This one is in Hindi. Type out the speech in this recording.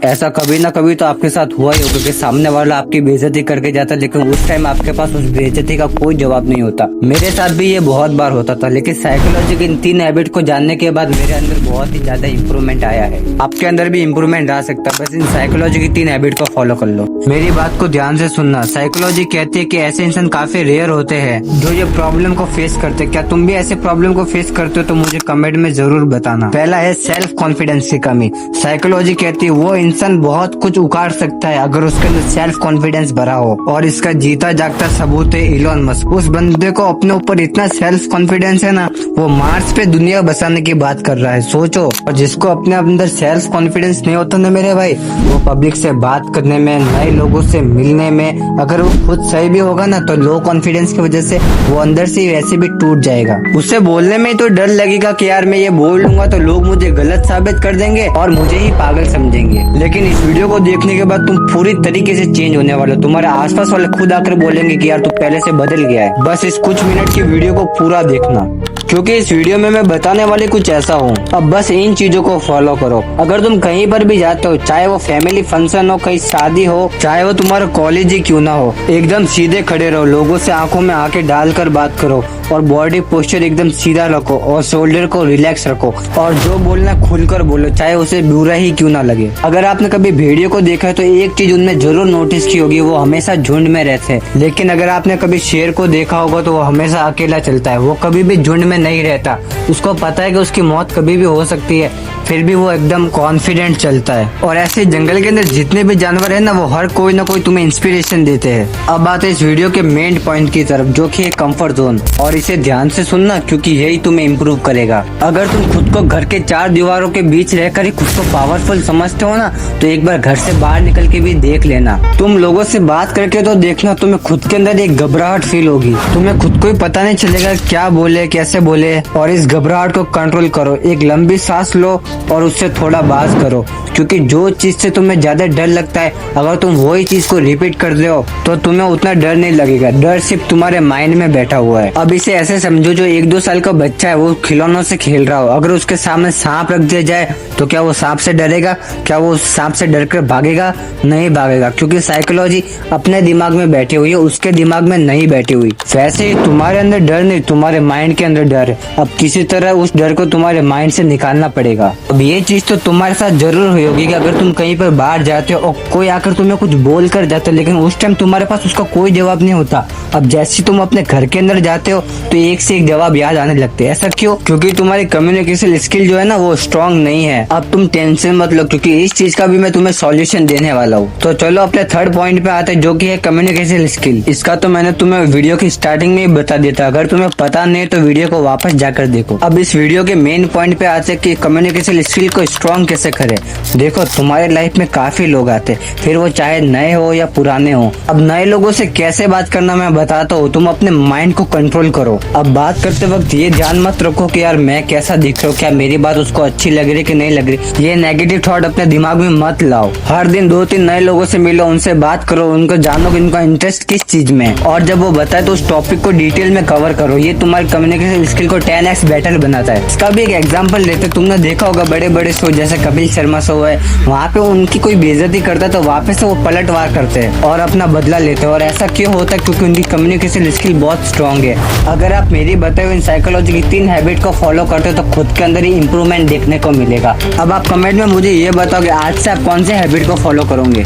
ऐसा कभी ना कभी तो आपके साथ हुआ ही होगा कि सामने वाला आपकी बेइज्जती करके जाता, लेकिन उस टाइम आपके पास उस बेइज्जती का कोई जवाब नहीं होता। मेरे साथ भी ये बहुत बार होता था, लेकिन साइकोलॉजी की इन 3 हैबिट को जानने के बाद मेरे अंदर बहुत ही ज्यादा इंप्रूवमेंट आया है। आपके अंदर भी इंप्रूवमेंट आ सकता है, बस इन साइकोलॉजी की 3 हैबिट को फॉलो कर लो। मेरी बात को ध्यान से सुनना। साइकोलॉजी कहती है कि ऐसे इंसान काफी रेयर होते हैं जो ये प्रॉब्लम को फेस करते हैं। क्या तुम भी ऐसे प्रॉब्लम को फेस करते हो तो मुझे कमेंट में जरूर बताना। पहला है सेल्फ कॉन्फिडेंस की कमी। साइकोलॉजी कहती है वो इंसान बहुत कुछ उखाड़ सकता है अगर उसके अंदर सेल्फ कॉन्फिडेंस भरा हो, और इसका जीता जागता सबूत है इलॉन मस्क। उस बंदे को अपने ऊपर इतना सेल्फ कॉन्फिडेंस है ना, वो मार्स पे दुनिया बसाने की बात कर रहा है, सोचो। और जिसको अपने अंदर सेल्फ कॉन्फिडेंस नहीं होता ना मेरे भाई, वो पब्लिक से बात करने में, नए लोगों से मिलने में, अगर वो खुद सही भी होगा ना तो लो कॉन्फिडेंस की वजह से वो अंदर से वैसे भी टूट जाएगा। उसे बोलने में तो डर लगेगा कि यार मैं ये बोल लूंगा तो लोग मुझे गलत साबित कर देंगे और मुझे ही पागल समझेंगे। लेकिन इस वीडियो को देखने के बाद तुम पूरी तरीके से चेंज होने वाले हो। तुम्हारे आसपास वाले खुद आकर बोलेंगे कि यार तू पहले से बदल गया है। बस इस कुछ मिनट की वीडियो को पूरा देखना, क्योंकि इस वीडियो में मैं बताने वाले कुछ ऐसा हूँ। अब बस इन चीजों को फॉलो करो। अगर तुम कहीं पर भी जाते हो, चाहे वो फैमिली फंक्शन हो, कहीं शादी हो, चाहे वो तुम्हारा कॉलेज ही क्यों ना हो, एकदम सीधे खड़े रहो, लोगों से आंखों में आंखें डालकर बात करो और बॉडी पोस्चर एकदम सीधा रखो और शोल्डर को रिलैक्स रखो, और जो बोलना खुलकर बोलो, चाहे उसे बुरा ही क्यों ना लगे। अगर आपने कभी भेड़ियों को देखा है तो एक चीज उनमें जरूर नोटिस की होगी, वो हमेशा झुंड में रहते हैं। लेकिन अगर आपने कभी शेर को देखा होगा तो वो हमेशा अकेला चलता है, वो कभी भी झुंड में नहीं रहता। उसको पता है कि उसकी मौत कभी भी हो सकती है, फिर भी वो एकदम कॉन्फिडेंट चलता है। और ऐसे जंगल के अंदर जितने भी जानवर है ना, वो हर कोई ना कोई तुम्हें इंस्पिरेशन देते हैं। अब आते इस वीडियो के मेन पॉइंट की तरफ, जो कि है कंफर्ट जोन। और इसे ध्यान से सुनना, क्योंकि यही तुम्हें इम्प्रूव करेगा। अगर तुम खुद को घर के 4 दीवारों के बीच रहकर ही खुद को पावरफुल समझते हो ना, तो एक बार घर से बाहर निकल के भी देख लेना। तुम लोगों से बात करके तो देखना, तुम्हें खुद के अंदर एक घबराहट फील होगी। तुम्हें खुद को ही पता नहीं चलेगा क्या बोले, कैसे बोले। और इस घबराहट को कंट्रोल करो। एक लंबी सांस लो और उससे थोड़ा बात करो, क्योंकि जो चीज से तुम्हें ज्यादा डर लगता है, अगर तुम वही चीज को रिपीट कर रहे हो तो तुम्हें उतना डर नहीं लगेगा। डर सिर्फ तुम्हारे माइंड में बैठा हुआ है। अब इसे ऐसे समझो, जो 1-2 साल का बच्चा है, वो खिलौनों से खेल रहा हो। अगर उसके सामने सांप रख दिया जाए तो क्या वो सांप से डरेगा? क्या वो सांप से डर कर भागेगा? नहीं भागेगा, क्योंकि साइकोलॉजी अपने दिमाग में बैठी हुई है, उसके दिमाग में नहीं बैठी हुई। वैसे ही तुम्हारे अंदर डर नहीं, तुम्हारे माइंड के अंदर डर है। अब किसी तरह उस डर को तुम्हारे माइंड से निकालना पड़ेगा। अब ये चीज तो तुम्हारे साथ जरूर हुई होगी कि अगर तुम कहीं पर बाहर जाते हो और कोई आकर तुम्हें कुछ बोल कर जाता है, लेकिन उस टाइम तुम्हारे पास उसका कोई जवाब नहीं होता। अब जैसे तुम अपने घर के अंदर जाते हो तो एक से एक जवाब याद आने लगते हैं। ऐसा क्यों? क्योंकि तुम्हारी कम्युनिकेशन स्किल जो है ना, वो स्ट्रांग नहीं है। अब तुम टेंशन मत लो, क्योंकि इस चीज का भी मैं तुम्हें सॉल्यूशन देने वाला हूँ। तो चलो अपने थर्ड पॉइंट पे आते हैं, जो कि है कम्युनिकेशन स्किल। इसका तो मैंने तुम्हें वीडियो की स्टार्टिंग में ही बता दिया था। अगर तुम्हें पता नहीं तो वीडियो को वापस जाकर देखो। अब इस वीडियो के मेन पॉइंट पे आते हैं कि कम्युनिकेशन स्किल को स्ट्रांग कैसे करें। देखो, तुम्हारे लाइफ में काफी लोग आते हैं, फिर वो चाहे नए हो या पुराने हो। अब नए लोगों से कैसे बात करना मैं बताता हूँ। तुम अपने माइंड को कंट्रोल करो। अब बात करते वक्त ये ध्यान मत रखो कि यार मैं कैसा दिख रहा हूँ, क्या मेरी बात उसको अच्छी लग रही है कि नहीं लग रही। ये नेगेटिव थॉट अपने दिमाग में मत लाओ। हर दिन 2-3 नए लोगों से मिलो, उनसे बात करो, उनको जानो कि उनका इंटरेस्ट किस चीज में है, और जब वो बताए तो उस टॉपिक को डिटेल में कवर करो। ये तुम्हारी कम्युनिकेशन स्किल को 10x बेटर बनाता है। इसका भी एक एग्जांपल लेते, तुमने देखा होगा बड़े बड़े शो जैसे कपिल शर्मा शो है, वहाँ पे उनकी कोई बेइज्जती करता है तो वापस से वो पलटवार करते हैं और अपना बदला लेते हैं। और ऐसा क्यों होता है? क्योंकि उनकी कम्युनिकेशन स्किल बहुत स्ट्रांग है। अगर आप मेरी बताए हुए साइकोलॉजी की 3 हैबिट को फॉलो करते हो तो खुद के अंदर ही इंप्रूवमेंट देखने को मिलेगा। अब आप कमेंट में मुझे ये बताओ कि आज से आप कौन से हैबिट को फॉलो करोगे।